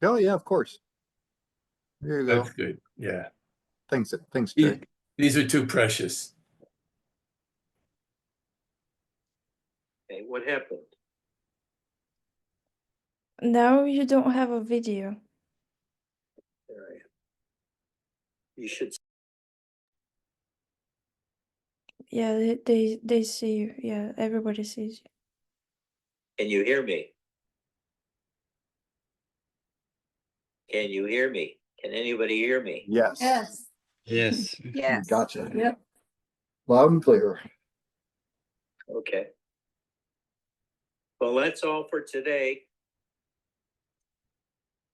Oh yeah, of course. There you go. That's good. Yeah. Thanks, Jay. These are too precious. Okay, what happened? Now you don't have a video. There I am. You should. Yeah, they see you. Yeah, everybody sees you. Can you hear me? Can you hear me? Can anybody hear me? Yes. Yes. Yes. Yes. Gotcha. Yep. Loud and clear. Okay. Well, that's all for today.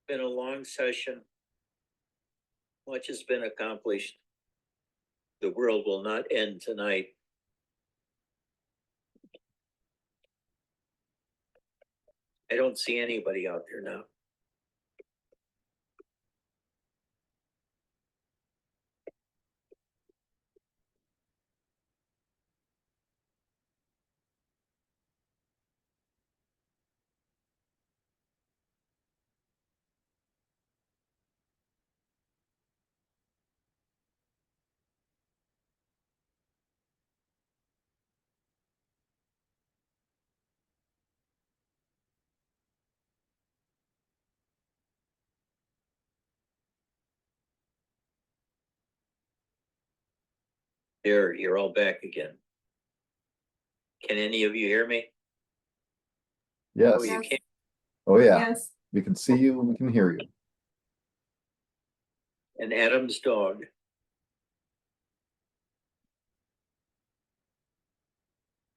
Been a long session. Much has been accomplished. The world will not end tonight. I don't see anybody out there now. There, you're all back again. Can any of you hear me? Yes. Oh, you can't. Oh yeah. Yes. We can see you. We can hear you. And Adam's dog.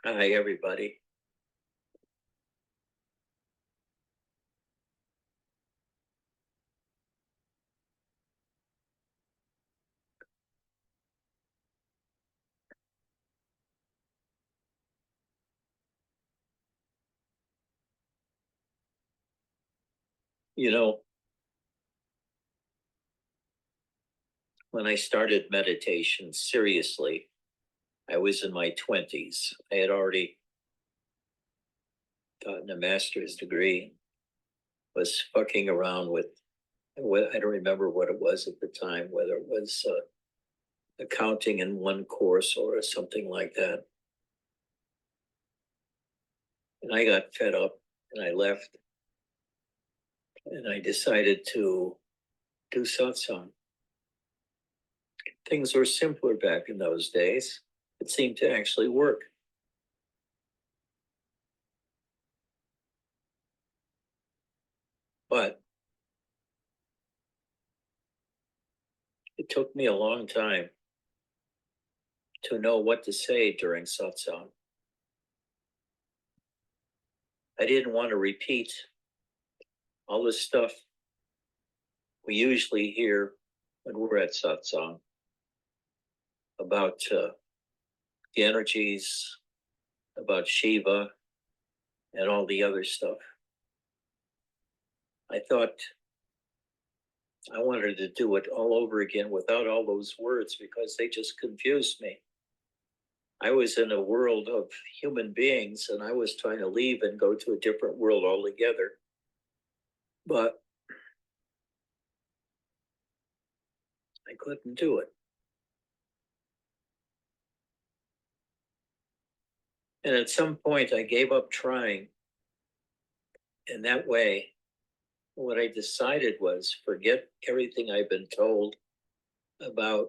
Hi, everybody. You know, when I started meditation seriously, I was in my 20s. I had already gotten a master's degree, was fucking around with, I don't remember what it was at the time, whether it was accounting in one course or something like that. And I got fed up and I left. And I decided to do satsang. Things were simpler back in those days. It seemed to actually work. But it took me a long time to know what to say during satsang. I didn't want to repeat all the stuff we usually hear when we're at satsang about the energies, about Shiva, and all the other stuff. I thought I wanted to do it all over again without all those words because they just confused me. I was in a world of human beings and I was trying to leave and go to a different world altogether. But I couldn't do it. And at some point I gave up trying. And that way, what I decided was forget everything I've been told about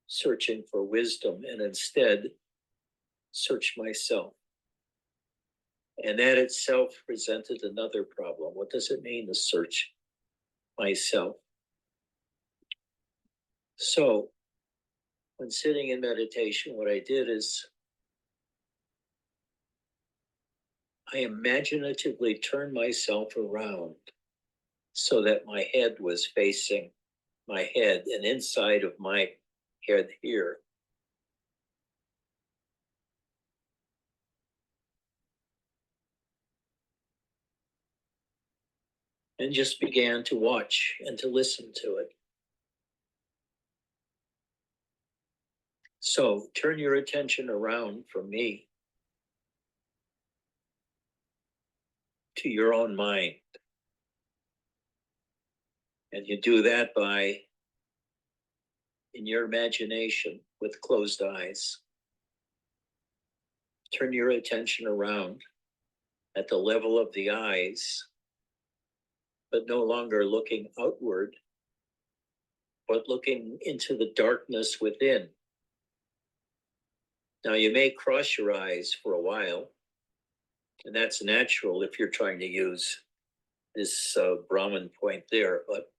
searching for wisdom and instead search myself. And that itself presented another problem. What does it mean to search myself? So when sitting in meditation, what I did is I imaginatively turned myself around so that my head was facing my head and inside of my head here. And just began to watch and to listen to it. So turn your attention around from me to your own mind. And you do that by, in your imagination, with closed eyes, turn your attention around at the level of the eyes, but no longer looking outward, but looking into the darkness within. Now, you may cross your eyes for a while, and that's natural if you're trying to use this Brahman point there, but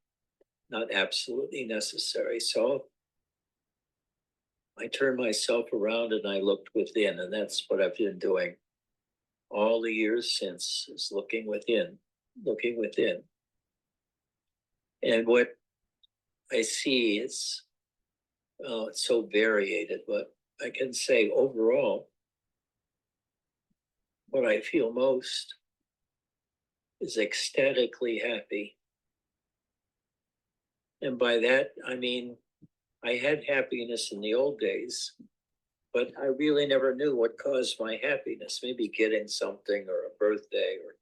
not absolutely necessary. So I turned myself around and I looked within, and that's what I've been doing all the years since, is looking within, looking within. And what I see is, it's so variated, but I can say overall, what I feel most is ecstatically happy. And by that, I mean, I had happiness in the old days, but I really never knew what caused my happiness. Maybe getting something or a birthday or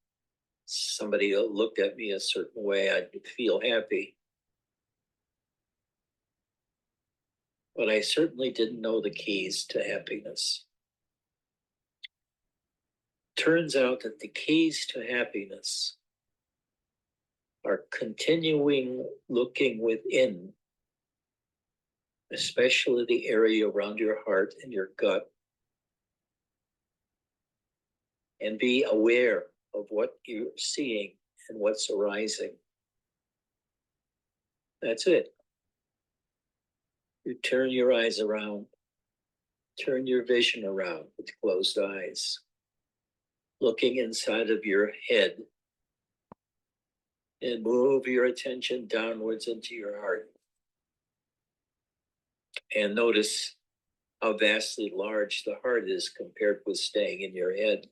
somebody looked at me a certain way, I'd feel happy. But I certainly didn't know the keys to happiness. Turns out that the keys to happiness are continuing looking within, especially the area around your heart and your gut, and be aware of what you're seeing and what's arising. That's it. You turn your eyes around, turn your vision around with closed eyes, looking inside of your head, and move your attention downwards into your heart. And notice how vastly large the heart is compared with staying in your head.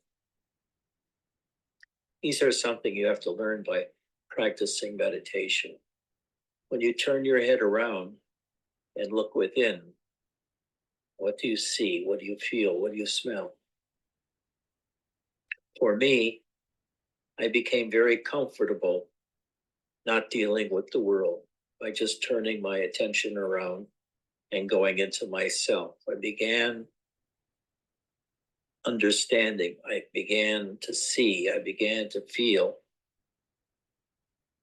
These are something you have to learn by practicing meditation. When you turn your head around and look within, what do you see? What do you feel? What do you smell? For me, I became very comfortable not dealing with the world by just turning my attention around and going into myself. I began understanding. I began to see. I began to feel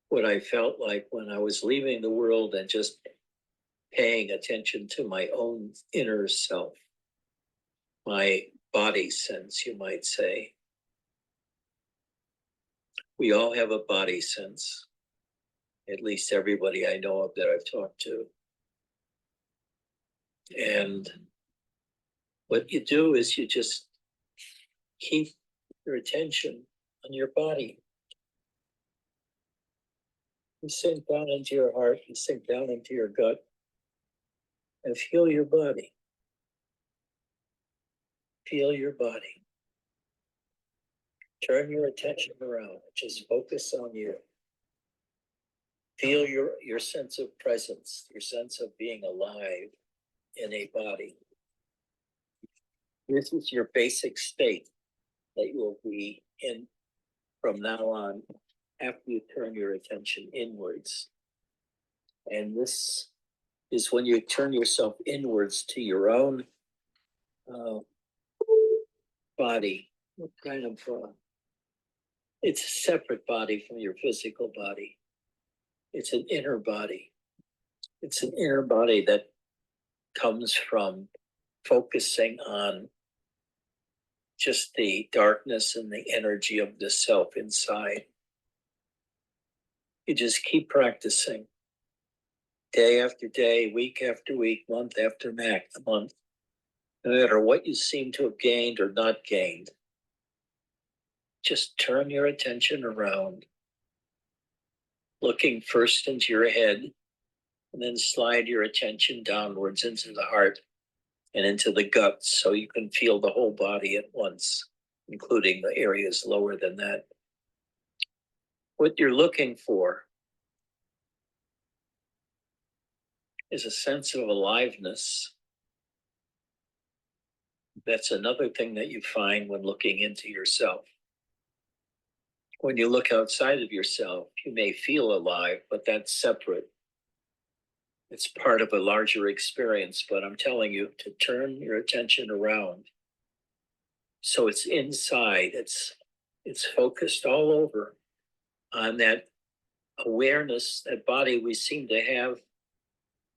what I felt like when I was leaving the world and just paying attention to my own inner self, my body sense, you might say. We all have a body sense, at least everybody I know of that I've talked to. And what you do is you just keep your attention on your body. You sink down into your heart, you sink down into your gut, and feel your body. Feel your body. Turn your attention around. Just focus on you. Feel your sense of presence, your sense of being alive in a body. This is your basic state that you will be in from now on after you turn your attention inwards. And this is when you turn yourself inwards to your own body. What kind of it's a separate body from your physical body. It's an inner body. It's an inner body that comes from focusing on just the darkness and the energy of the self inside. You just keep practicing day after day, week after week, month after month, no matter what you seem to have gained or not gained. Just turn your attention around, looking first into your head, and then slide your attention downwards into the heart and into the gut so you can feel the whole body at once, including the areas lower than that. What you're looking for is a sense of aliveness. That's another thing that you find when looking into yourself. When you look outside of yourself, you may feel alive, but that's separate. It's part of a larger experience, but I'm telling you to turn your attention around. So it's inside, it's focused all over on that awareness, that body we seem to have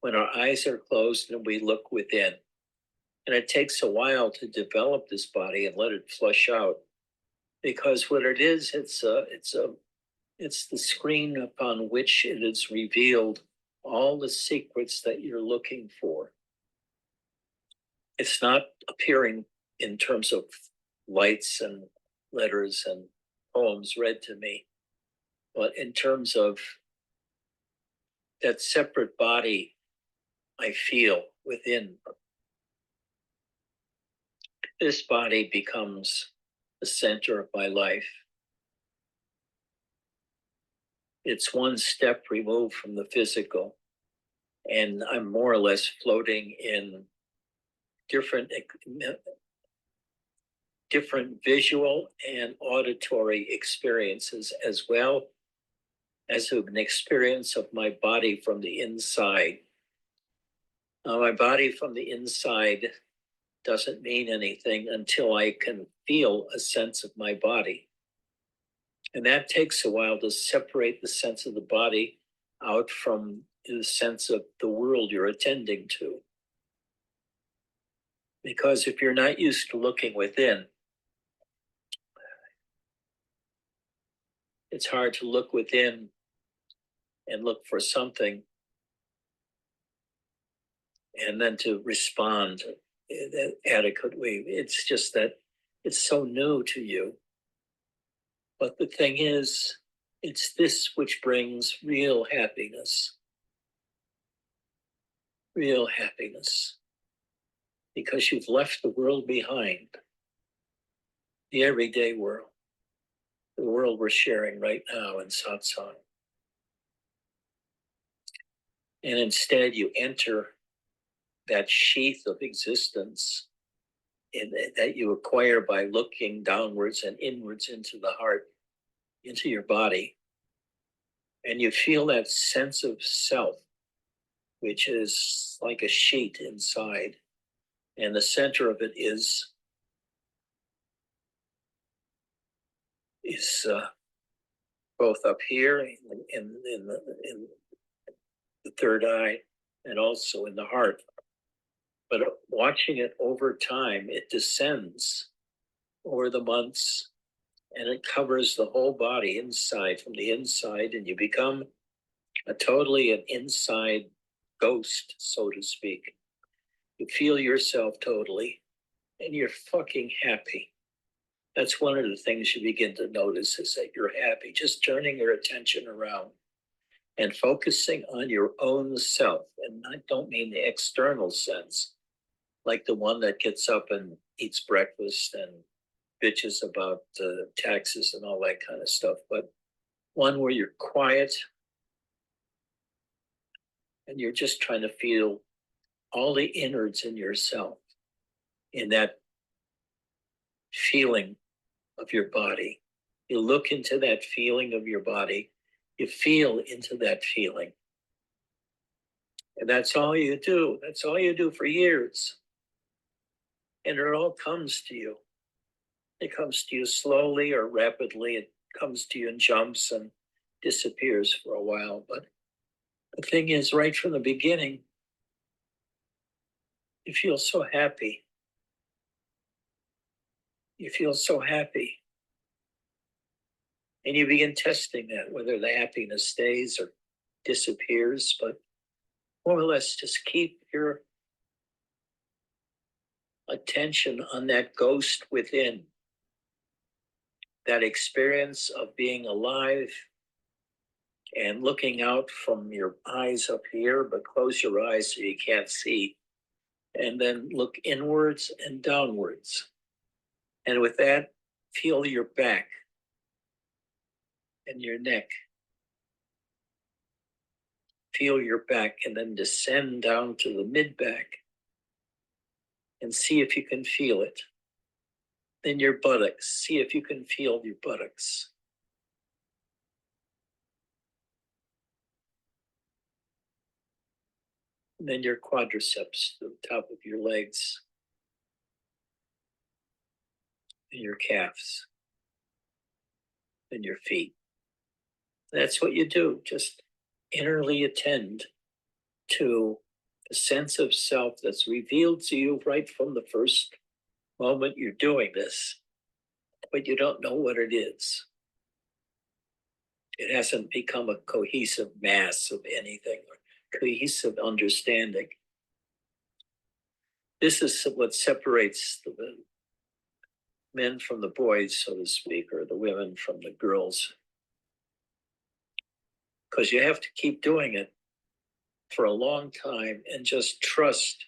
when our eyes are closed and we look within. And it takes a while to develop this body and let it flush out. Because what it is, it's the screen upon which it is revealed all the secrets that you're looking for. It's not appearing in terms of lights and letters and poems read to me, but in terms of that separate body I feel within. This body becomes the center of my life. It's one step removed from the physical, and I'm more or less floating in different visual and auditory experiences, as well as an experience of my body from the inside. Now, my body from the inside doesn't mean anything until I can feel a sense of my body. And that takes a while to separate the sense of the body out from the sense of the world you're attending to. Because if you're not used to looking within, it's hard to look within and look for something and then to respond adequately. It's just that it's so new to you. But the thing is, it's this which brings real happiness. Real happiness. Because you've left the world behind. The everyday world. The world we're sharing right now in Satsang. And instead you enter that sheath of existence that you acquire by looking downwards and inwards into the heart, into your body. And you feel that sense of self, which is like a sheet inside. And the center of it is both up here in the third eye and also in the heart. But watching it over time, it descends over the months and it covers the whole body inside, from the inside, and you become totally an inside ghost, so to speak. You feel yourself totally and you're fucking happy. That's one of the things you begin to notice, is that you're happy, just turning your attention around and focusing on your own self. And I don't mean the external sense, like the one that gets up and eats breakfast and bitches about taxes and all that kind of stuff, but one where you're quiet and you're just trying to feel all the innards in yourself, in that feeling of your body. You look into that feeling of your body, you feel into that feeling. And that's all you do. That's all you do for years. And it all comes to you. It comes to you slowly or rapidly. It comes to you in jumps and disappears for a while. But the thing is, right from the beginning, you feel so happy. You feel so happy. And you begin testing that, whether the happiness stays or disappears. But more or less, just keep your attention on that ghost within. That experience of being alive and looking out from your eyes up here, but close your eyes so you can't see. And then look inwards and downwards. And with that, feel your back and your neck. Feel your back and then descend down to the mid-back and see if you can feel it. Then your buttocks, see if you can feel your buttocks. And then your quadriceps, the top of your legs, and your calves, and your feet. That's what you do. Just innerly attend to a sense of self that's revealed to you right from the first moment you're doing this, but you don't know what it is. It hasn't become a cohesive mass of anything, or cohesive understanding. This is what separates the men from the boys, so to speak, or the women from the girls. Because you have to keep doing it for a long time and just trust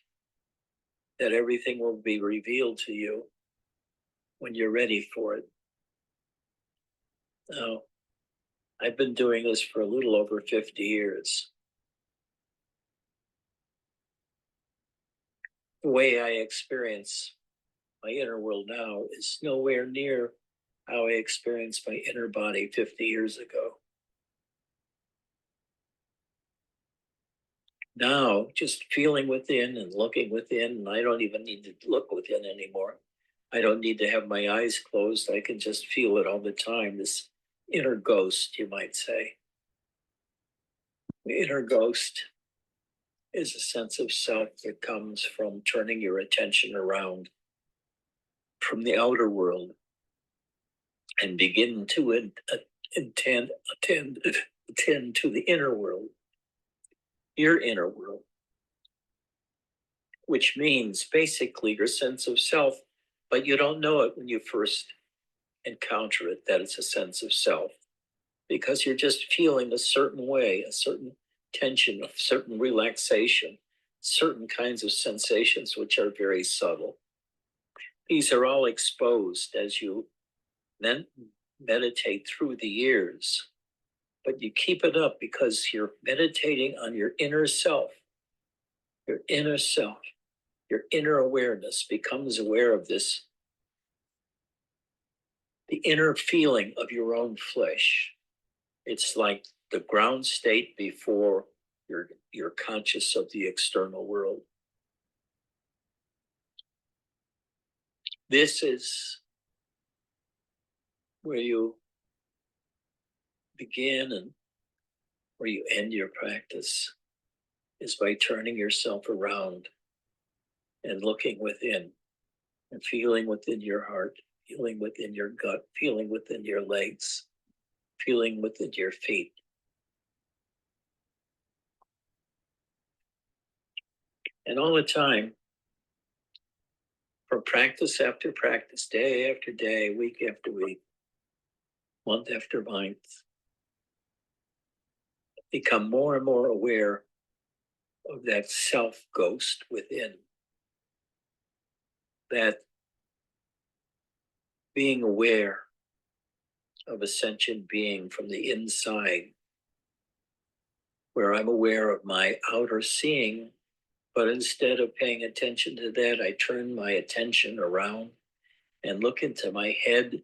that everything will be revealed to you when you're ready for it. Now, I've been doing this for a little over 50 years. The way I experience my inner world now is nowhere near how I experienced my inner body 50 years ago. Now, just feeling within and looking within, and I don't even need to look within anymore. I don't need to have my eyes closed. I can just feel it all the time, this inner ghost, you might say. The inner ghost is a sense of self that comes from turning your attention around from the outer world and begin to attend to the inner world, your inner world, which means basically your sense of self, but you don't know it when you first encounter it, that it's a sense of self, because you're just feeling a certain way, a certain tension, a certain relaxation, certain kinds of sensations which are very subtle. These are all exposed as you then meditate through the years, but you keep it up because you're meditating on your inner self. Your inner self, your inner awareness becomes aware of this, the inner feeling of your own flesh. It's like the ground state before you're conscious of the external world. This is where you begin and where you end your practice, is by turning yourself around and looking within and feeling within your heart, feeling within your gut, feeling within your legs, feeling within your feet. And all the time, from practice after practice, day after day, week after week, month after month, become more and more aware of that self ghost within. That being aware of a sentient being from the inside, where I'm aware of my outer seeing, but instead of paying attention to that, I turn my attention around and look into my head,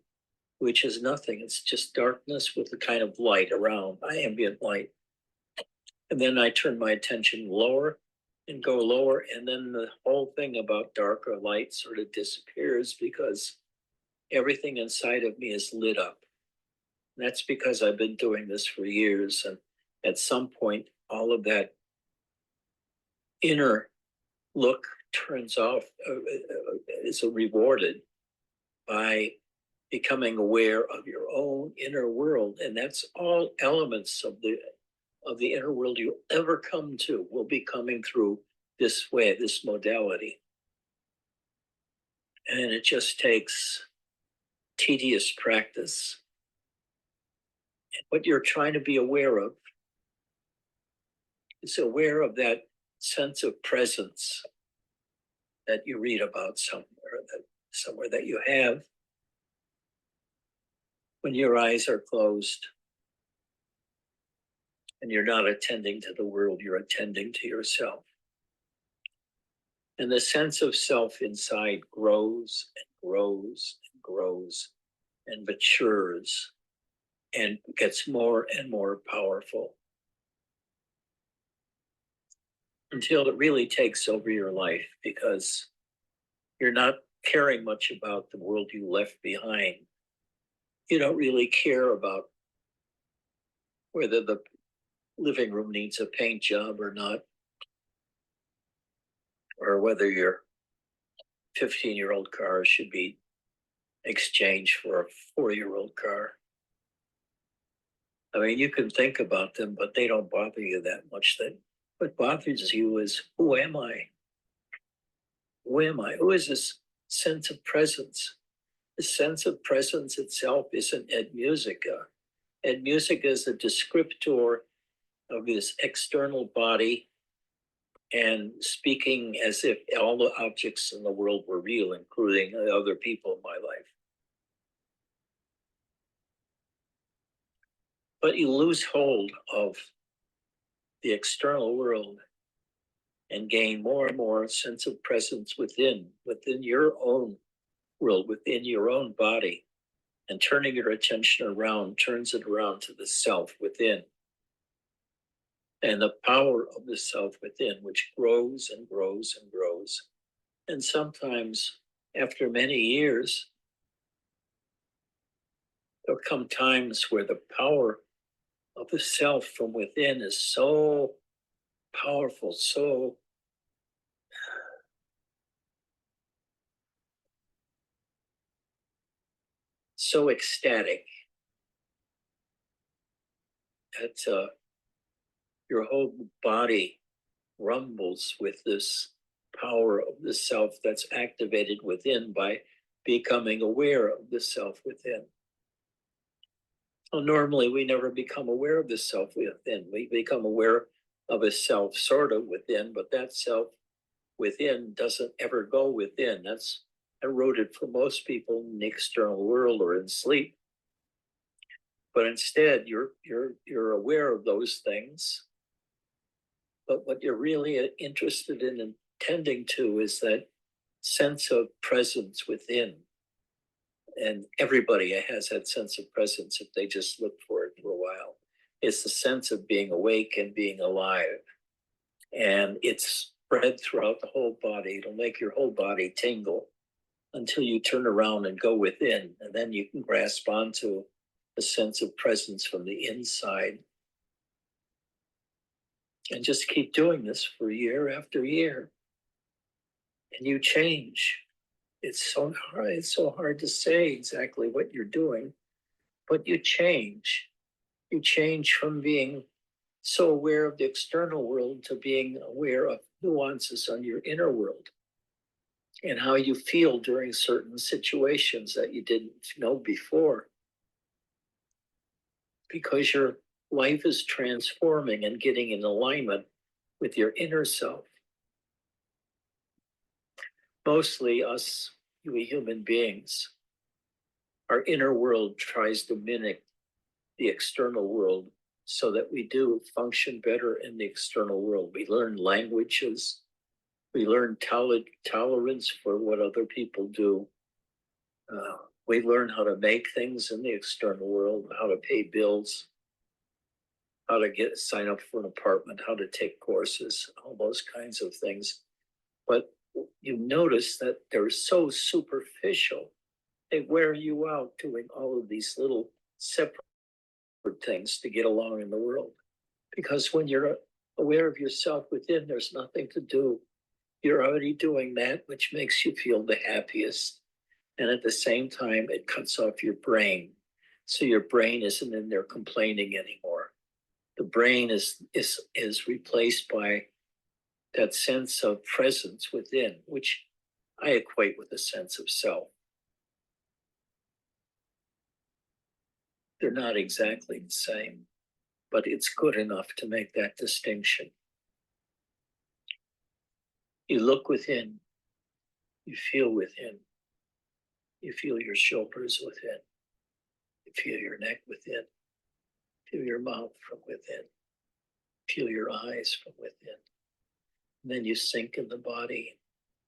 which is nothing. It's just darkness with a kind of light around, ambient light. And then I turn my attention lower and go lower, and then the whole thing about dark or light sort of disappears because everything inside of me is lit up. And that's because I've been doing this for years, and at some point, all of that inner look turns off, is rewarded by becoming aware of your own inner world. And that's all elements of the inner world you ever come to will be coming through this way, this modality. And it just takes tedious practice. And what you're trying to be aware of is aware of that sense of presence that you read about somewhere that you have when your eyes are closed and you're not attending to the world, you're attending to yourself. And the sense of self inside grows and grows and grows and matures and gets more and more powerful. until it really takes over your life, because you're not caring much about the world you left behind. You don't really care about whether the living room needs a paint job or not, or whether your 15-year-old car should be exchanged for a 4-year-old car. I mean, you can think about them, but they don't bother you that much. What bothers you is, who am I? Who am I? Who is this sense of presence? The sense of presence itself isn't Ed Muzika. Ed Muzika is a descriptor of this external body and speaking as if all the objects in the world were real, including the other people in my life. But you lose hold of the external world and gain more and more sense of presence within your own world, within your own body. And turning your attention around turns it around to the self within. And the power of the self within, which grows and grows and grows. And sometimes, after many years, there'll come times where the power of the self from within is so powerful, so ecstatic that your whole body rumbles with this power of the self that's activated within by becoming aware of the self within. Well, normally we never become aware of the self within. We become aware of a self sort of within, but that self within doesn't ever go within. That's eroded for most people in the external world or in sleep. But instead, you're aware of those things. But what you're really interested in and tending to is that sense of presence within. And everybody has that sense of presence if they just look for it for a while. It's the sense of being awake and being alive. And it's spread throughout the whole body. It'll make your whole body tingle until you turn around and go within. And then you can grasp onto a sense of presence from the inside. And just keep doing this for year after year. And you change. It's so hard to say exactly what you're doing, but you change. You change from being so aware of the external world to being aware of nuances on your inner world and how you feel during certain situations that you didn't know before. Because your life is transforming and getting in alignment with your inner self. Mostly us, we human beings, our inner world tries to mimic the external world so that we do function better in the external world. We learn languages, we learn tolerance for what other people do. We learn how to make things in the external world, how to pay bills, how to sign up for an apartment, how to take courses, all those kinds of things. But you notice that they're so superficial. They wear you out doing all of these little separate things to get along in the world. Because when you're aware of yourself within, there's nothing to do. You're already doing that which makes you feel the happiest. And at the same time, it cuts off your brain. So your brain isn't in there complaining anymore. The brain is replaced by that sense of presence within, which I equate with a sense of self. They're not exactly the same, but it's good enough to make that distinction. You look within, you feel within, you feel your shoulders within, you feel your neck within, feel your mouth from within, feel your eyes from within. And then you sink in the body,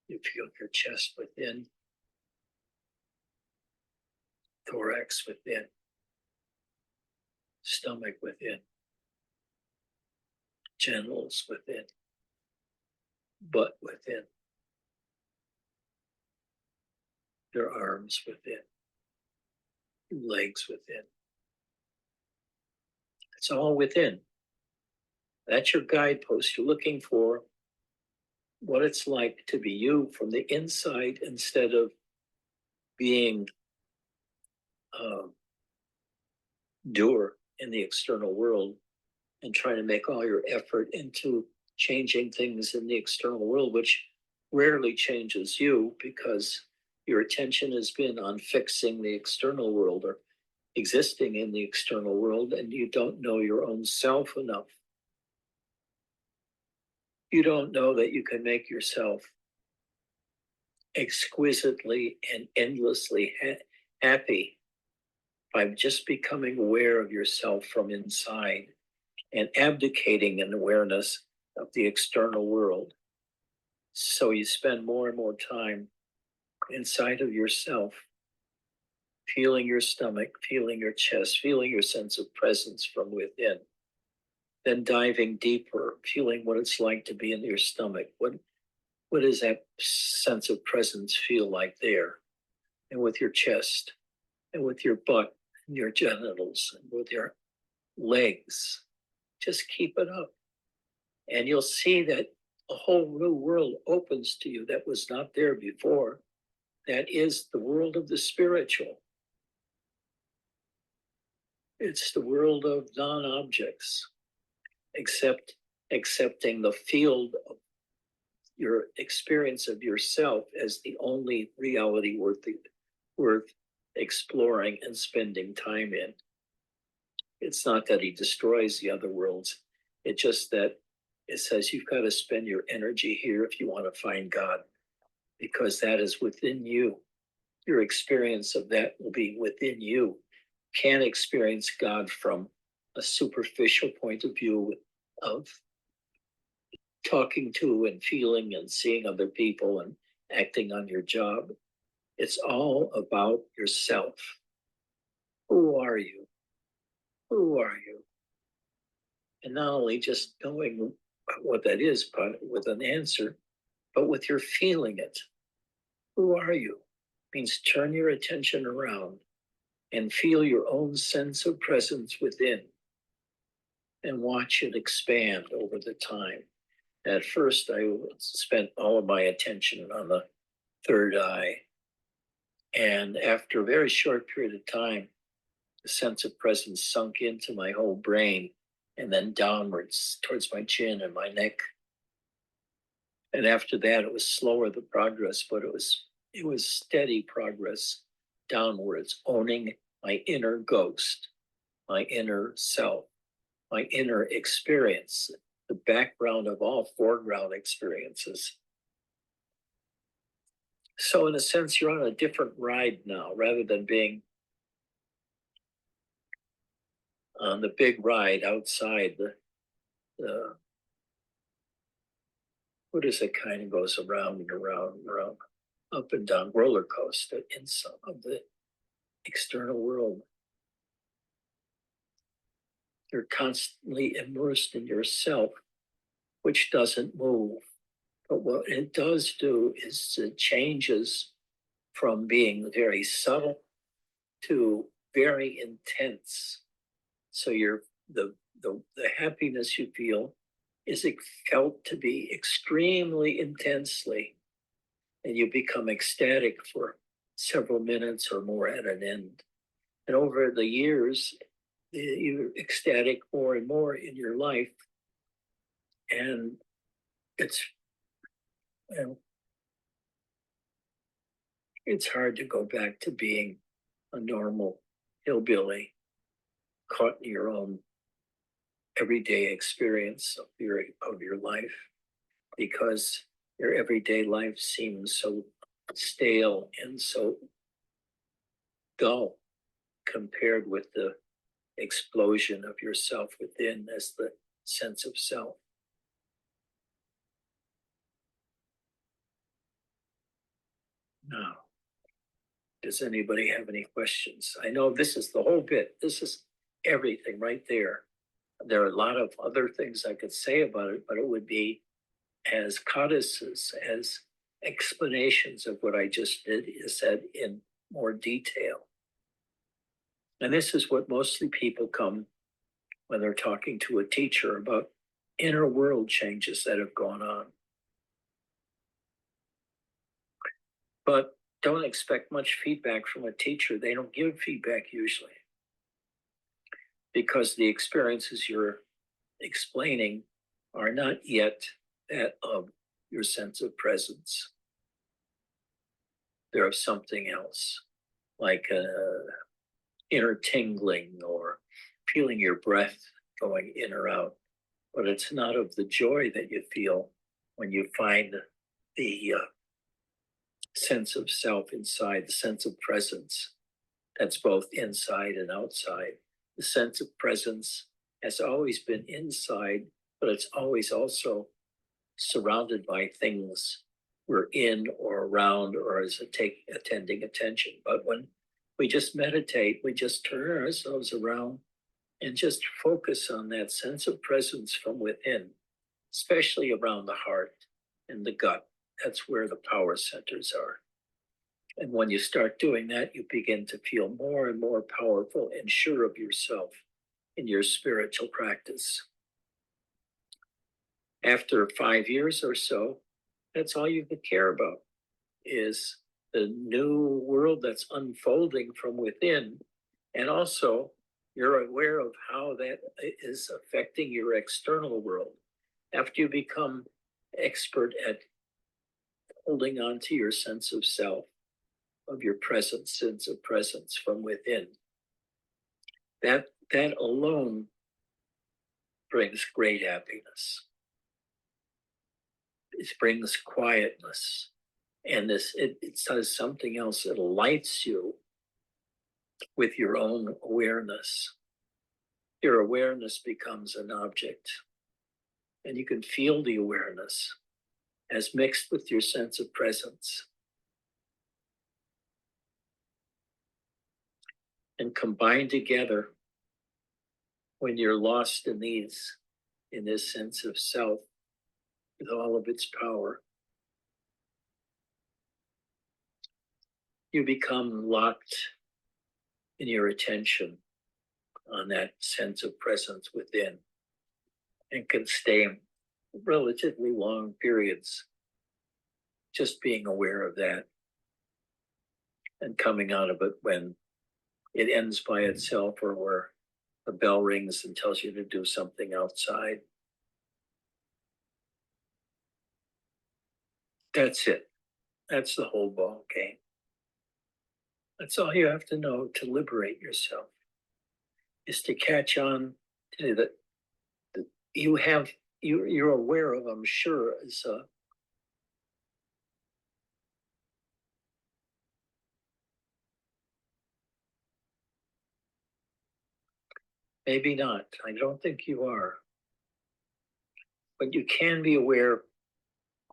you feel your chest within, thorax within, stomach within, genitals within, butt within, your arms within, your legs within. It's all within. That's your guidepost. You're looking for what it's like to be you from the inside instead of being a doer in the external world and trying to make all your effort into changing things in the external world, which rarely changes you because your attention has been on fixing the external world or existing in the external world, and you don't know your own self enough. You don't know that you can make yourself exquisitely and endlessly happy by just becoming aware of yourself from inside and abdicating an awareness of the external world. So you spend more and more time inside of yourself, feeling your stomach, feeling your chest, feeling your sense of presence from within. Then diving deeper, feeling what it's like to be in your stomach. What does that sense of presence feel like there? And with your chest, and with your butt, and your genitals, and with your legs. Just keep it up. And you'll see that a whole new world opens to you that was not there before. That is the world of the spiritual. It's the world of non-objects, accepting the field of your experience of yourself as the only reality worth exploring and spending time in. It's not that he destroys the other worlds. It's just that it says you've got to spend your energy here if you want to find God, because that is within you. Your experience of that will be within you. Can't experience God from a superficial point of view of talking to and feeling and seeing other people and acting on your job. It's all about yourself. Who are you? Who are you? And not only just knowing what that is, but with an answer, but with your feeling it. Who are you? Means turn your attention around and feel your own sense of presence within and watch it expand over the time. At first, I spent all of my attention on the third eye. And after a very short period of time, the sense of presence sunk into my whole brain and then downwards towards my chin and my neck. And after that, it was slower, the progress, but it was steady progress downwards, owning my inner ghost, my inner self, my inner experience, the background of all foreground experiences. So in a sense, you're on a different ride now, rather than being on the big ride outside the what is it, kind of goes around and around and around, up and down, roller coaster in some of the external world. You're constantly immersed in yourself, which doesn't move. But what it does do is it changes from being very subtle to very intense. So the happiness you feel is felt to be extremely intensely, and you become ecstatic for several minutes or more at an end. And over the years, you're ecstatic more and more in your life. And it's, it's hard to go back to being a normal hillbilly caught in your own everyday experience of your life, because your everyday life seems so stale and so dull compared with the explosion of yourself within as the sense of self. Now, does anybody have any questions? I know this is the whole bit. This is everything right there. There are a lot of other things I could say about it, but it would be as codices, as explanations of what I just did, is said in more detail. And this is what mostly people come when they're talking to a teacher about inner world changes that have gone on. But don't expect much feedback from a teacher. They don't give feedback usually, because the experiences you're explaining are not yet that of your sense of presence. They're of something else, like inner tingling or feeling your breath going in or out. But it's not of the joy that you feel when you find the sense of self inside, the sense of presence that's both inside and outside. The sense of presence has always been inside, but it's always also surrounded by things we're in or around or as attending attention. But when we just meditate, we just turn ourselves around and just focus on that sense of presence from within, especially around the heart and the gut. That's where the power centers are. And when you start doing that, you begin to feel more and more powerful and sure of yourself in your spiritual practice. After 5 years or so, that's all you could care about, is the new world that's unfolding from within. And also, you're aware of how that is affecting your external world. After you become expert at holding on to your sense of self, of your presence, sense of presence from within, that alone brings great happiness. It brings quietness. And it does something else. It lights you with your own awareness. Your awareness becomes an object. And you can feel the awareness as mixed with your sense of presence. And combined together, when you're lost in this sense of self, with all of its power, you become locked in your attention on that sense of presence within, and can stay relatively long periods just being aware of that and coming out of it when it ends by itself, or where a bell rings and tells you to do something outside. That's it. That's the whole ball game. That's all you have to know to liberate yourself, is to catch on to that you're aware of, I'm sure, as maybe not. I don't think you are. But you can be aware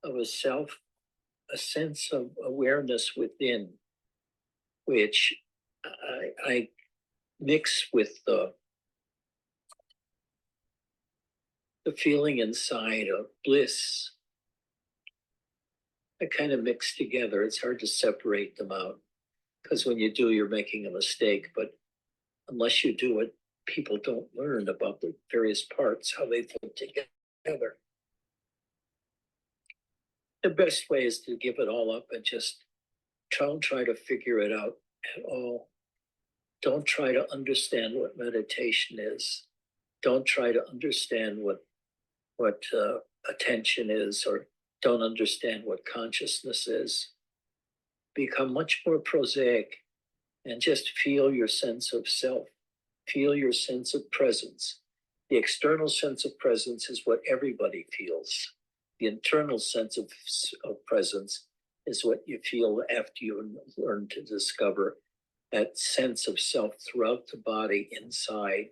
of a sense of awareness within, which I mix with the feeling inside of bliss. I kind of mix together. It's hard to separate them out, because when you do, you're making a mistake. But unless you do it, people don't learn about the various parts, how they fit together. The best way is to give it all up and just don't try to figure it out at all. Don't try to understand what meditation is. Don't try to understand what attention is, or don't understand what consciousness is. Become much more prosaic and just feel your sense of self. Feel your sense of presence. The external sense of presence is what everybody feels. The internal sense of presence is what you feel after you learn to discover that sense of self throughout the body inside,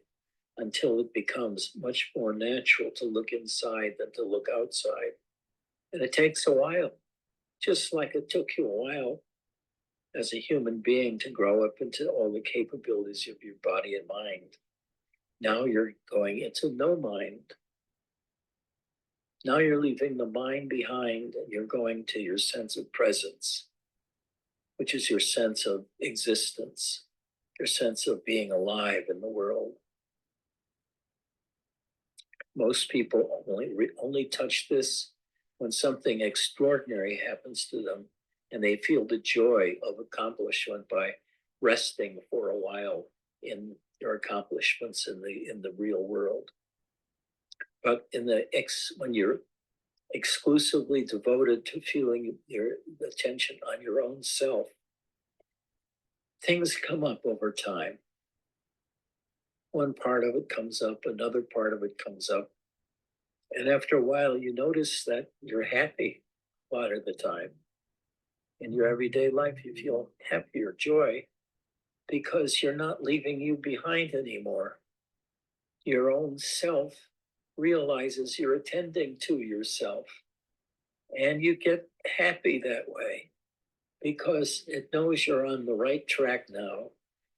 until it becomes much more natural to look inside than to look outside. And it takes a while, just like it took you a while as a human being to grow up into all the capabilities of your body and mind. Now you're going into no mind. Now you're leaving the mind behind and you're going to your sense of presence, which is your sense of existence, your sense of being alive in the world. Most people only touch this when something extraordinary happens to them and they feel the joy of accomplishment by resting for a while in their accomplishments in the real world. But when you're exclusively devoted to feeling your attention on your own self, things come up over time. One part of it comes up, another part of it comes up. And after a while, you notice that you're happy a lot of the time. In your everyday life, you feel happier, joy, because you're not leaving you behind anymore. Your own self realizes you're attending to yourself. And you get happy that way because it knows you're on the right track now.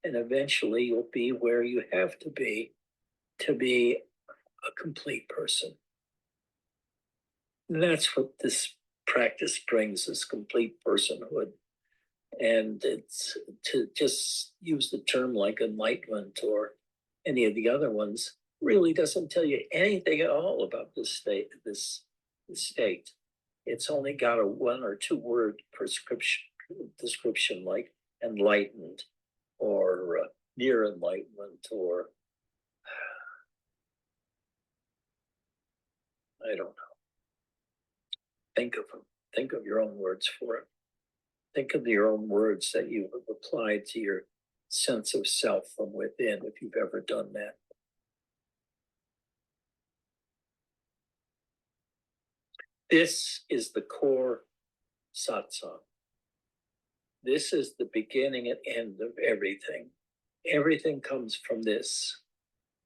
And eventually you'll be where you have to be a complete person. And that's what this practice brings, this complete personhood. And it's to just use the term like enlightenment or any of the other ones really doesn't tell you anything at all about this state. It's only got a 1 or 2 word description like enlightened or near enlightenment or I don't know. Think of them. Think of your own words for it. Think of your own words that you have applied to your sense of self from within, if you've ever done that. This is the core satsang. This is the beginning and end of everything. Everything comes from this.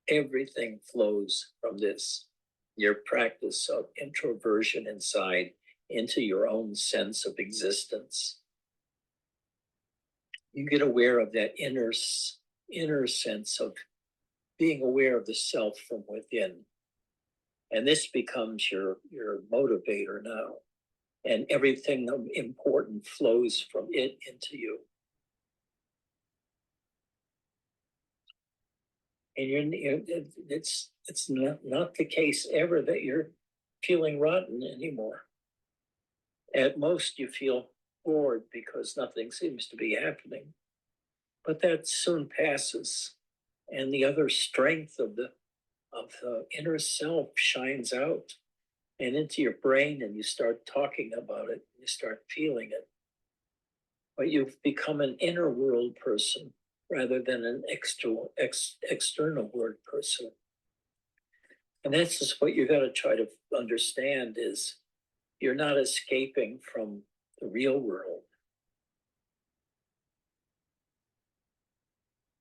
Everything flows from this. Your practice of introversion inside into your own sense of existence. You get aware of that inner sense of being aware of the self from within. And this becomes your motivator now. And everything important flows from it into you. And it's not the case ever that you're feeling rotten anymore. At most, you feel bored because nothing seems to be happening. But that soon passes. And the other strength of the inner self shines out and into your brain, and you start talking about it, you start feeling it. But you've become an inner world person rather than an external world person. And that's just what you got to try to understand is you're not escaping from the real world.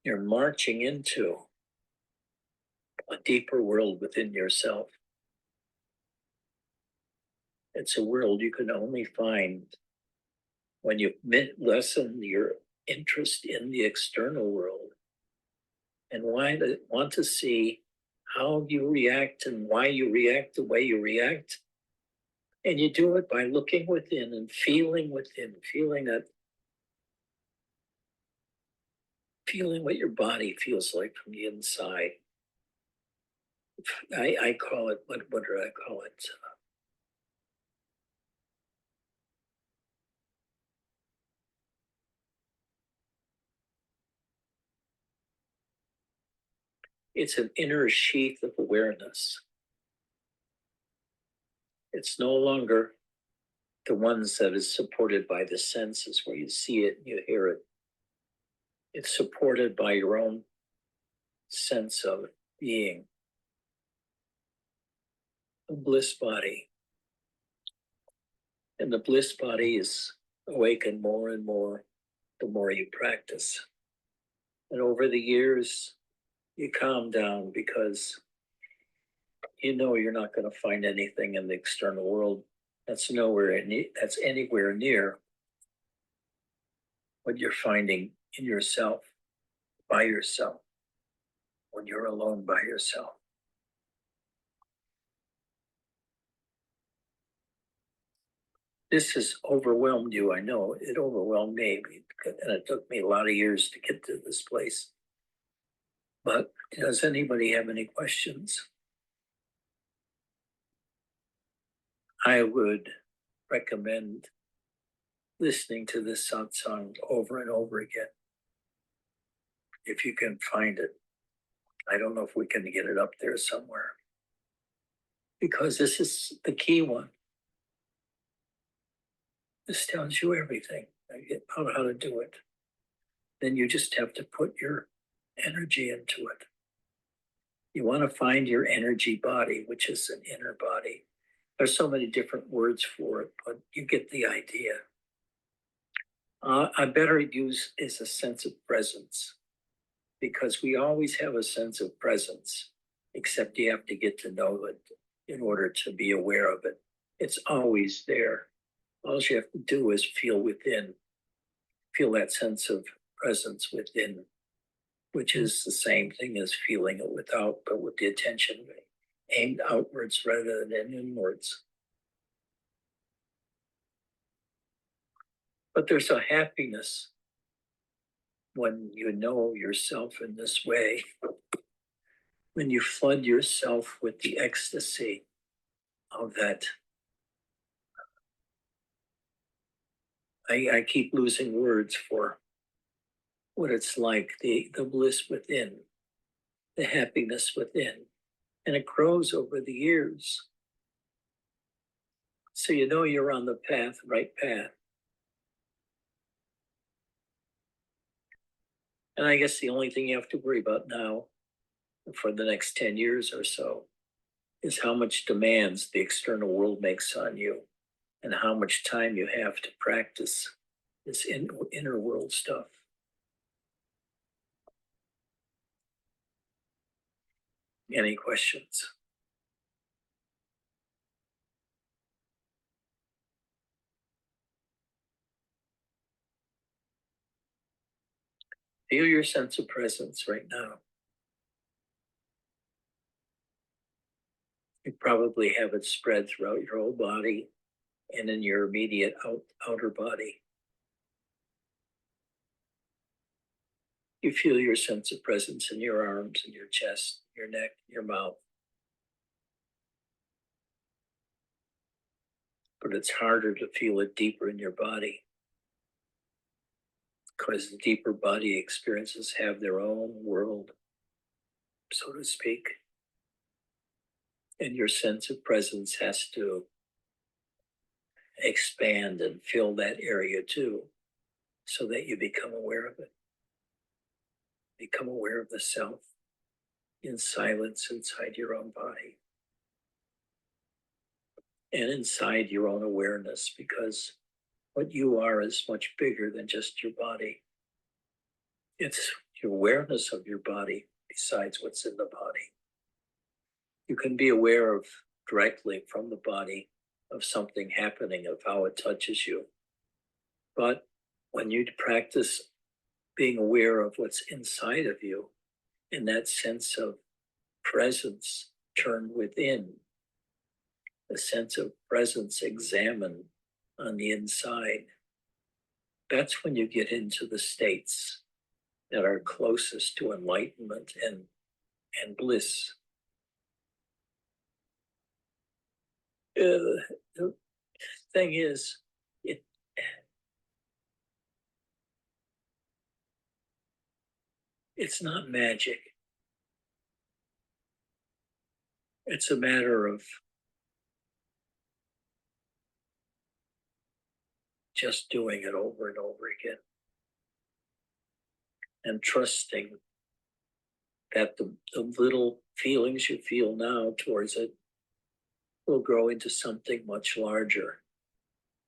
You're marching into a deeper world within yourself. It's a world you can only find when you lessen your interest in the external world and want to see how you react and why you react the way you react. And you do it by looking within and feeling within, feeling what your body feels like from the inside. I call it, what do I call it? It's an inner sheath of awareness. It's no longer the ones that is supported by the senses where you see it and you hear it. It's supported by your own sense of being. A bliss body. And the bliss body is awakened more and more the more you practice. And over the years, you calm down because you know you're not going to find anything in the external world that's anywhere near what you're finding in yourself, by yourself, when you're alone by yourself. This has overwhelmed you. I know it overwhelmed me, and it took me a lot of years to get to this place. But does anybody have any questions? I would recommend listening to this satsang over and over again, if you can find it. I don't know if we can get it up there somewhere, because this is the key one. This tells you everything about how to do it. Then you just have to put your energy into it. You want to find your energy body, which is an inner body. There's so many different words for it, but you get the idea. A better use is a sense of presence, because we always have a sense of presence, except you have to get to know it in order to be aware of it. It's always there. All you have to do is feel within, feel that sense of presence within, which is the same thing as feeling it without, but with the attention aimed outwards rather than inwards. But there's a happiness when you know yourself in this way, when you flood yourself with the ecstasy of that. I keep losing words for what it's like, the bliss within, the happiness within, and it grows over the years. So you know you're on the path, right path. And I guess the only thing you have to worry about now for the next 10 years or so is how much demands the external world makes on you and how much time you have to practice this inner world stuff. Any questions? Feel your sense of presence right now. You probably have it spread throughout your whole body and in your immediate outer body. You feel your sense of presence in your arms, in your chest, your neck, your mouth. But it's harder to feel it deeper in your body, because the deeper body experiences have their own world, so to speak. And your sense of presence has to expand and fill that area too, so that you become aware of it. Become aware of the self in silence inside your own body. And inside your own awareness, because what you are is much bigger than just your body. It's your awareness of your body besides what's in the body. You can be aware of directly from the body of something happening, of how it touches you. But when you practice being aware of what's inside of you, and that sense of presence turned within, the sense of presence examined on the inside, that's when you get into the states that are closest to enlightenment and bliss. The thing is, it's not magic. It's a matter of just doing it over and over again and trusting that the little feelings you feel now towards it will grow into something much larger,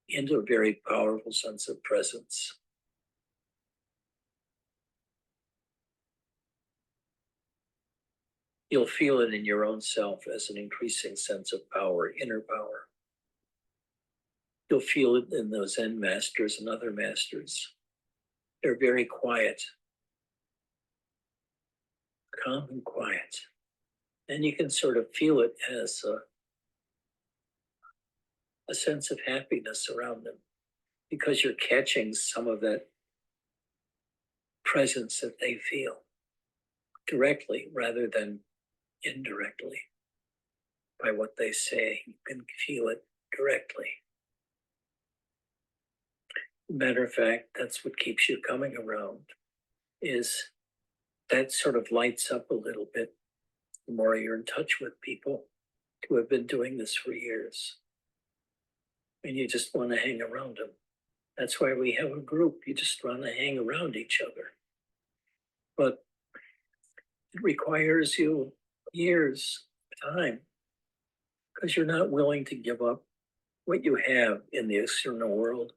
into a very powerful sense of presence. You'll feel it in your own self as an increasing sense of power, inner power. You'll feel it in those Zen masters and other masters. They're very quiet, calm and quiet. And you can sort of feel it as a sense of happiness around them because you're catching some of that presence that they feel directly rather than indirectly by what they say. You can feel it directly. Matter of fact, that's what keeps you coming around, is that sort of lights up a little bit the more you're in touch with people who have been doing this for years. And you just want to hang around them. That's why we have a group. You just want to hang around each other. But it requires you years of time because you're not willing to give up what you have in the external world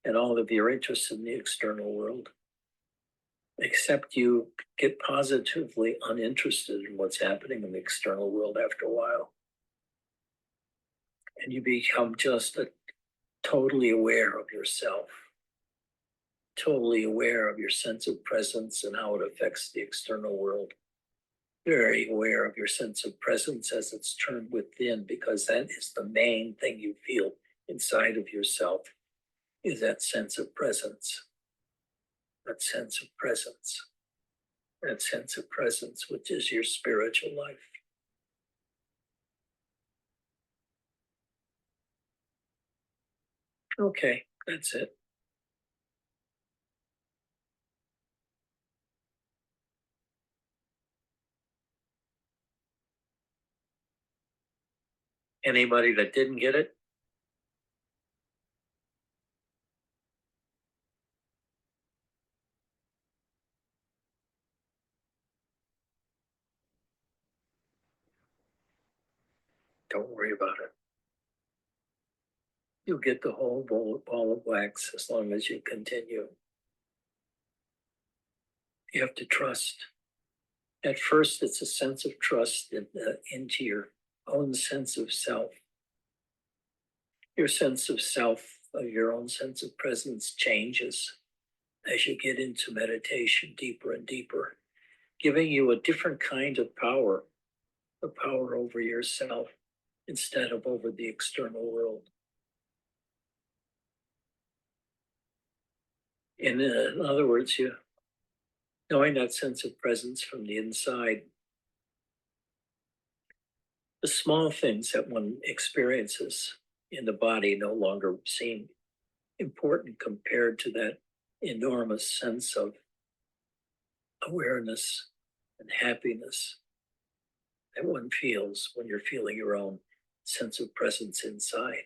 and all of your interests in the external world, except you get positively uninterested in what's happening in the external world after a while. And you become just totally aware of yourself, totally aware of your sense of presence and how it affects the external world. Very aware of your sense of presence as it's turned within, because that is the main thing you feel inside of yourself, is that sense of presence. That sense of presence. That sense of presence, which is your spiritual life. Okay, that's it. Anybody that didn't get it? Don't worry about it. You'll get the whole ball of wax as long as you continue. You have to trust. At first, it's a sense of trust into your own sense of self. Your sense of self, your own sense of presence changes as you get into meditation deeper and deeper, giving you a different kind of power, a power over yourself instead of over the external world. In other words, you knowing that sense of presence from the inside, the small things that one experiences in the body no longer seem important compared to that enormous sense of awareness and happiness that one feels when you're feeling your own sense of presence inside.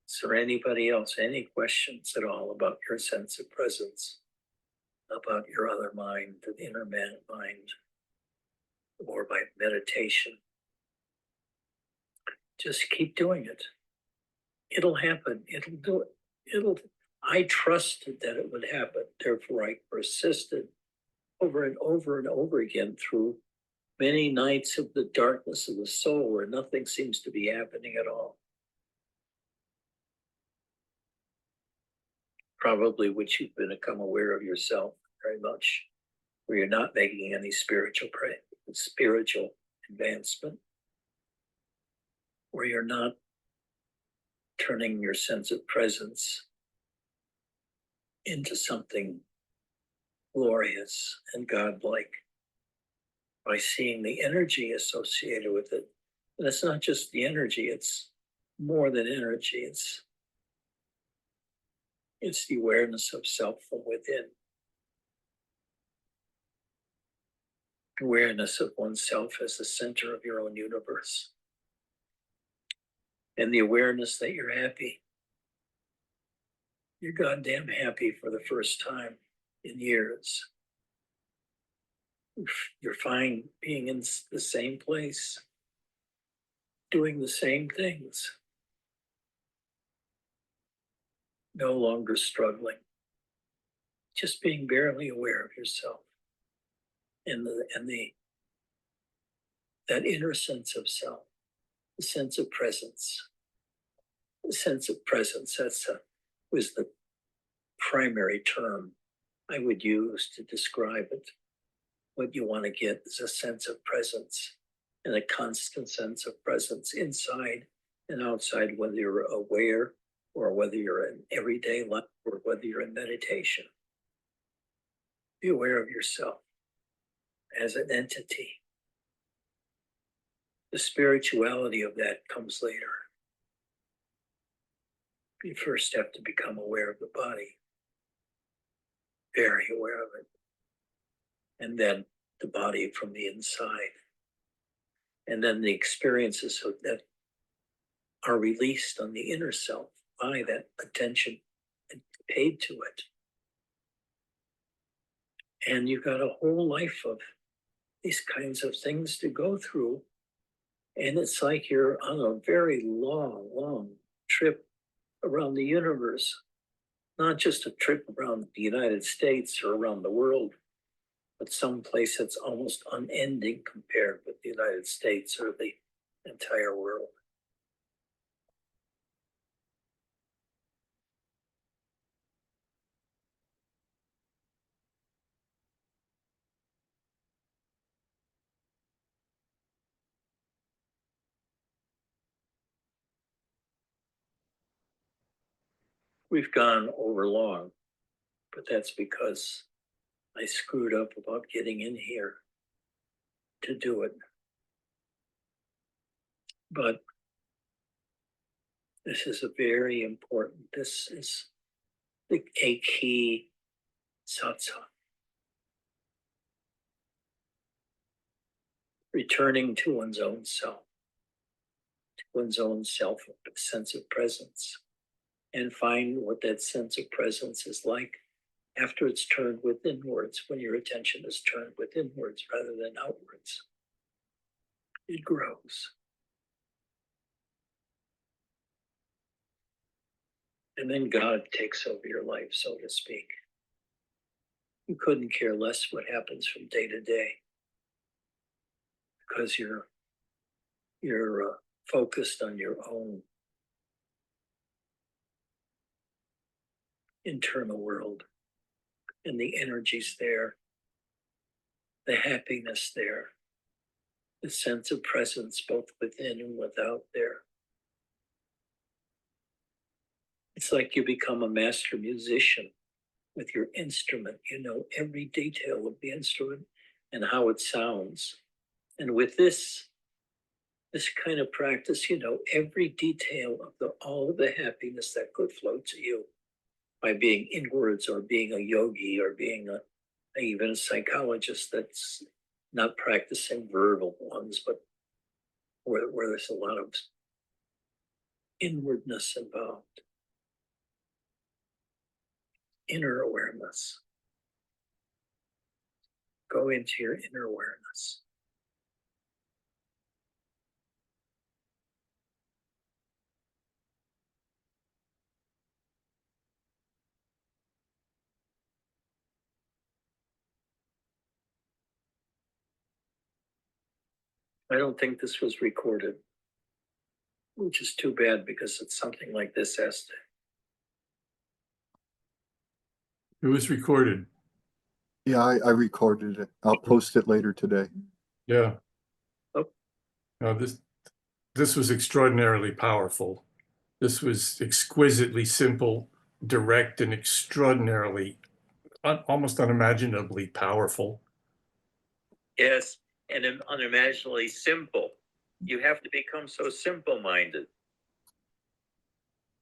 Is there anybody else, any questions at all about your sense of presence, about your other mind, the inner mind, or by meditation? Just keep doing it. It'll happen. It'll do it. I trusted that it would happen. Therefore, I persisted over and over and over again through many nights of the darkness of the soul where nothing seems to be happening at all. Probably which you've become aware of yourself very much, where you're not making any spiritual advancement, where you're not turning your sense of presence into something glorious and godlike by seeing the energy associated with it. And it's not just the energy, it's more than energy. It's the awareness of self from within. Awareness of oneself as the center of your own universe. And the awareness that you're happy. You're goddamn happy for the first time in years. You're fine being in the same place, doing the same things. No longer struggling. Just being barely aware of yourself. And that inner sense of self, the sense of presence. The sense of presence, was the primary term I would use to describe it. What you want to get is a sense of presence, and a constant sense of presence inside and outside, whether you're aware or whether you're in everyday life or whether you're in meditation. Be aware of yourself as an entity. The spirituality of that comes later. You first have to become aware of the body, very aware of it, and then the body from the inside. And then the experiences of that are released on the inner self by that attention paid to it. And you've got a whole life of these kinds of things to go through. And it's like you're on a very long, long trip around the universe, not just a trip around the United States or around the world, but someplace that's almost unending compared with the United States or the entire world. We've gone over long, but that's because I screwed up about getting in here to do it. But this is a very important, this is a key satsang. Returning to one's own self, sense of presence, and find what that sense of presence is like after it's turned withinwards, when your attention is turned withinwards rather than outwards. It grows. And then God takes over your life, so to speak. You couldn't care less what happens from day to day because you're focused on your own internal world and the energies there, the happiness there, the sense of presence both within and without there. It's like you become a master musician with your instrument. You know every detail of the instrument and how it sounds. And with this kind of practice, you know every detail of all of the happiness that could flow to you by being inwards or being a yogi or being even a psychologist that's not practicing verbal ones, but where there's a lot of inwardness involved. Inner awareness. Go into your inner awareness. I don't think this was recorded, which is too bad because it's something like this has to. It was recorded. Yeah, I recorded it. I'll post it later today. Yeah. Oh. No, this was extraordinarily powerful. This was exquisitely simple, direct, and extraordinarily, almost unimaginably powerful. Yes, and unimaginably simple. You have to become so simple-minded.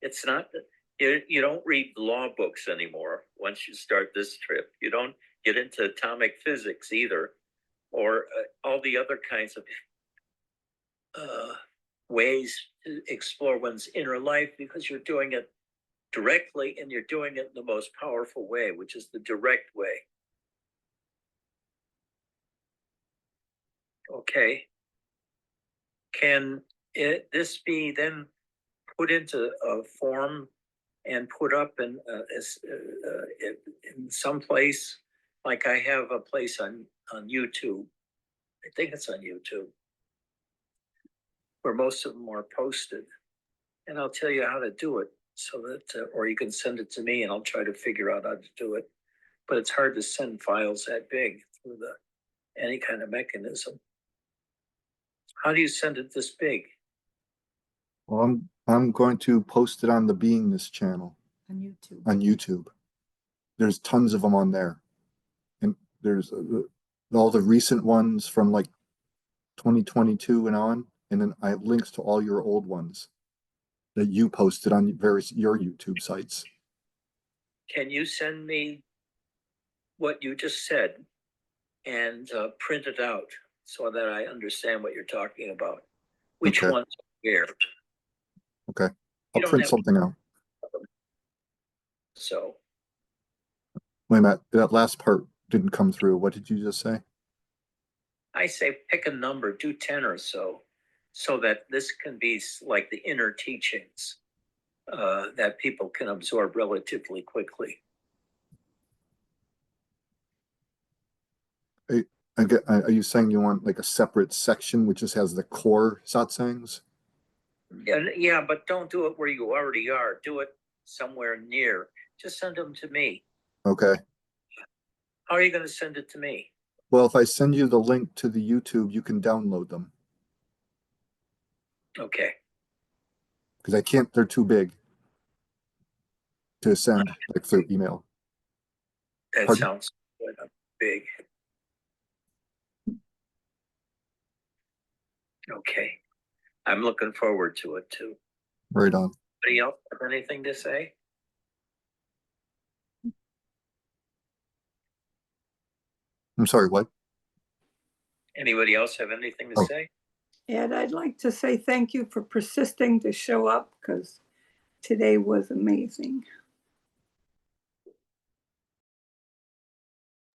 It's not that you don't read law books anymore once you start this trip. You don't get into atomic physics either, or all the other kinds of ways to explore one's inner life, because you're doing it directly and you're doing it in the most powerful way, which is the direct way. Okay. Can this be then put into a form and put up in some place? Like I have a place on YouTube. I think it's on YouTube, where most of them are posted. And I'll tell you how to do it. so that, or you can send it to me and I'll try to figure out how to do it. But it's hard to send files that big through any kind of mechanism. How do you send it this big? Well, I'm going to post it on the Beingness channel On YouTube. on YouTube. There's tons of them on there, and there's all the recent ones from like 2022 and on, and then I have links to all your old ones that you posted on your YouTube sites. Can you send me what you just said and print it out so that I understand what you're talking about? Which Okay. ones are where? Okay, You I'll don't print have- something out. So Wait a minute, that last part didn't come through. What did you just say? I say pick a number, do 10 or so that this can be like the inner teachings that people can absorb relatively quickly. Are you saying you want like a separate section which just has the core satsangs? Yeah, but don't do it where you already are. Do it somewhere near. Just send them to me. Okay. How are you going to send it to me? Well, if I send you the link to the YouTube, you can download them Okay. because I can't. They're too big to send like through email. That Pardon? sounds good. Big. Okay. I'm looking forward to it too. Right on. Anybody else have anything to say? I'm sorry, what? Anybody else have anything to Oh. say? Ed, I'd like to say thank you for persisting to show up, because today was amazing.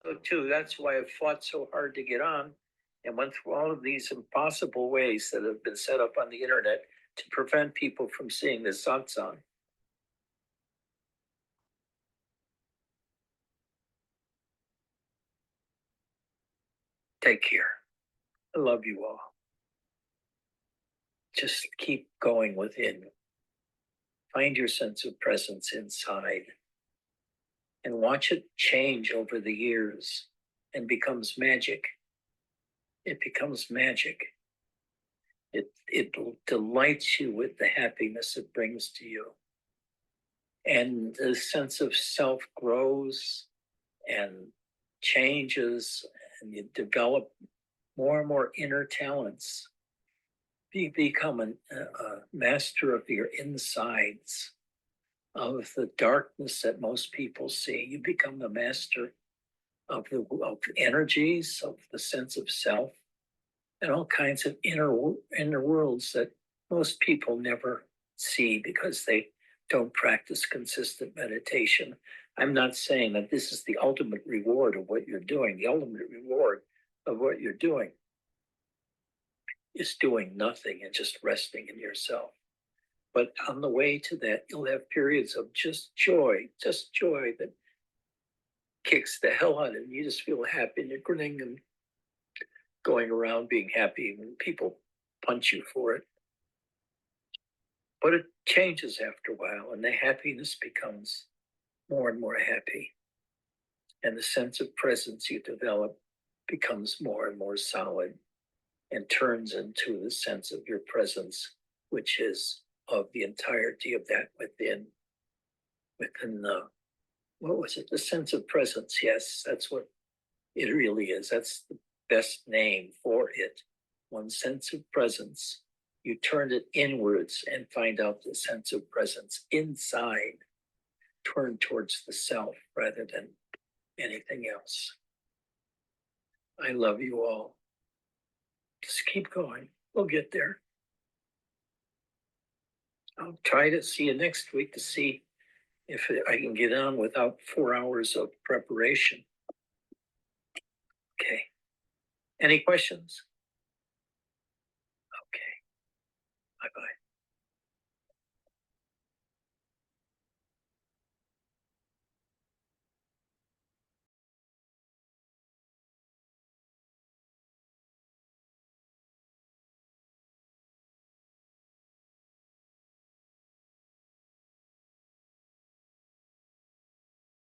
So too, that's why I've fought so hard to get on and went through all of these impossible ways that have been set up on the internet to prevent people from seeing the satsang. Take care. I love you all. Just keep going within. Find your sense of presence inside and watch it change over the years and becomes magic. It becomes magic. It delights you with the happiness it brings to you. And the sense of self grows and changes, and you develop more and more inner talents. You become a master of your insides, of the darkness that most people see. You become the master of energies, of the sense of self, and all kinds of inner worlds that most people never see because they don't practice consistent meditation. I'm not saying that this is the ultimate reward of what you're doing. The ultimate reward of what you're doing is doing nothing and just resting in yourself. But on the way to that, you'll have periods of just joy that kicks the hell out of you. You just feel happy and you're grinning and going around being happy when people punch you for it. But it changes after a while, and the happiness becomes more and more happy. And the sense of presence you develop becomes more and more solid and turns into the sense of your presence, which is of the entirety of that within the, what was it? The sense of presence. Yes, that's what it really is. That's the best name for it. One sense of presence. You turn it inwards and find out the sense of presence inside. Turn towards the self rather than anything else. I love you all. Just keep going. We'll get there. I'll try to see you next week to see if I can get on without 4 hours of preparation. Okay. Any questions? Okay. Bye-bye.